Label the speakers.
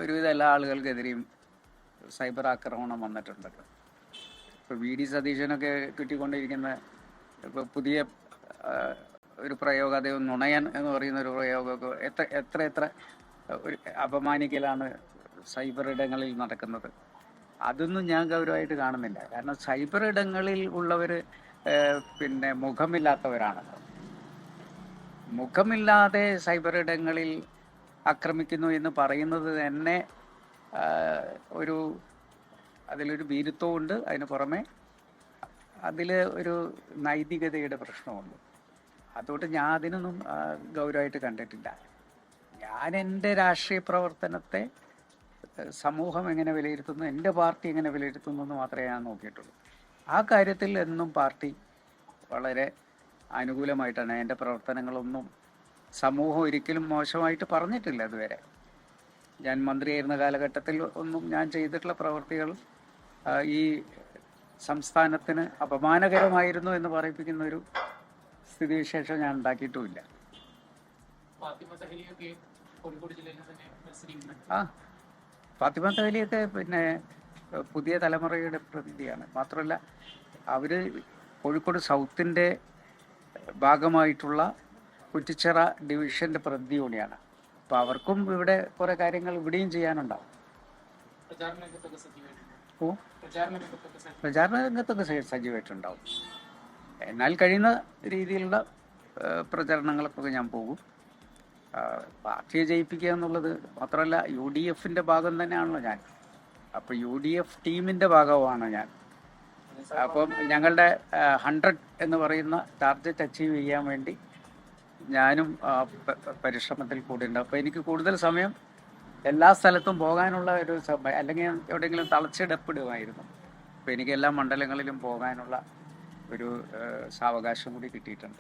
Speaker 1: ഒരുവിധ എല്ലാ ആളുകൾക്കെതിരെയും സൈബർ ആക്രമണം വന്നിട്ടുണ്ടല്ലോ. ഇപ്പോൾ വി.ഡി. സതീശനൊക്കെ കിട്ടിക്കൊണ്ടിരിക്കുന്ന ഇപ്പോൾ പുതിയ ഒരു പ്രയോഗം, അതേ നുണയൻ എന്ന് പറയുന്ന ഒരു പ്രയോഗമൊക്കെ എത്ര എത്ര ഒരു അപമാനിക്കലാണ് സൈബർ ഇടങ്ങളിൽ നടക്കുന്നത്. അതൊന്നും ഞാൻ ഗൗരവമായിട്ട് കാണുന്നില്ല. കാരണം സൈബർ ഇടങ്ങളിൽ ഉള്ളവർ പിന്നെ മുഖമില്ലാത്തവരാണ്. മുഖമില്ലാതെ സൈബർ ഇടങ്ങളിൽ ആക്രമിക്കുന്നു എന്ന് പറയുന്നത് തന്നെ ഒരു അതിലൊരു ഭീരുത്വമുണ്ട്. അതിന് പുറമെ അതിൽ ഒരു നൈതികതയുടെ പ്രശ്നമുണ്ട്. അതുകൊണ്ട് ഞാൻ അതിനൊന്നും ഗൗരവമായിട്ട് കണ്ടിട്ടില്ല. ഞാൻ എൻ്റെ രാഷ്ട്രീയ പ്രവർത്തനത്തെ സമൂഹം എങ്ങനെ വിലയിരുത്തുന്നു, എൻ്റെ പാർട്ടി എങ്ങനെ വിലയിരുത്തുന്നു എന്ന് മാത്രമേ ഞാൻ നോക്കിയിട്ടുള്ളൂ. ആ കാര്യത്തിൽ എന്നും പാർട്ടി വളരെ അനുകൂലമായിട്ടാണ്. എൻ്റെ പ്രവർത്തനങ്ങളൊന്നും സമൂഹം ഒരിക്കലും മോശമായിട്ട് പറഞ്ഞിട്ടില്ല ഇതുവരെ. ഞാൻ മന്ത്രിയായിരുന്ന കാലഘട്ടത്തിൽ ഒന്നും ഞാൻ ചെയ്തിട്ടുള്ള പ്രവൃത്തികൾ ഈ സംസ്ഥാനത്തിന് അപമാനകരമായിരുന്നു എന്ന് പറയിപ്പിക്കുന്ന ഒരു സ്ഥിതിവിശേഷം ഞാൻ ഉണ്ടാക്കിയിട്ടുമില്ല. ഫാത്തിമ തഹലിയൊക്കെ പിന്നെ പുതിയ തലമുറയുടെ പ്രതിനിധിയാണ്. മാത്രമല്ല അവർ കോഴിക്കോട് സൗത്തിൻ്റെ ഭാഗമായിട്ടുള്ള കുറ്റിച്ചിറ ഡിവിഷൻ്റെ പ്രതിനിധി കൂടിയാണ്. അപ്പോൾ അവർക്കും ഇവിടെ കുറേ കാര്യങ്ങൾ ഇവിടെയും ചെയ്യാനുണ്ടാവും. പ്രചാരണ രംഗത്തൊക്കെ സജീവമായിട്ടുണ്ടാവും. എന്നാൽ കഴിയുന്ന രീതിയിലുള്ള പ്രചരണങ്ങൾക്കൊക്കെ ഞാൻ പോകും. പാർട്ടിയെ ജയിപ്പിക്കുക എന്നുള്ളത് മാത്രമല്ല, UDFൻ്റെ ഭാഗം തന്നെയാണല്ലോ ഞാൻ. അപ്പോൾ UDF ടീമിൻ്റെ ഭാഗമാണ് ഞാൻ. അപ്പം ഞങ്ങളുടെ 100 എന്ന് പറയുന്ന ടാർഗറ്റ് അച്ചീവ് ചെയ്യാൻ വേണ്ടി ഞാനും പരിശ്രമത്തിൽ കൂടി ഉണ്ട്. അപ്പോൾ എനിക്ക് കൂടുതൽ സമയം എല്ലാ സ്ഥലത്തും പോകാനുള്ള ഒരു അല്ലെങ്കിൽ എവിടെയെങ്കിലും തളച്ചിടപ്പെടുമായിരുന്നു. അപ്പോൾ എനിക്ക് എല്ലാ മണ്ഡലങ്ങളിലും പോകാനുള്ള ഒരു സാവകാശം കൂടി കിട്ടിയിട്ടുണ്ട്.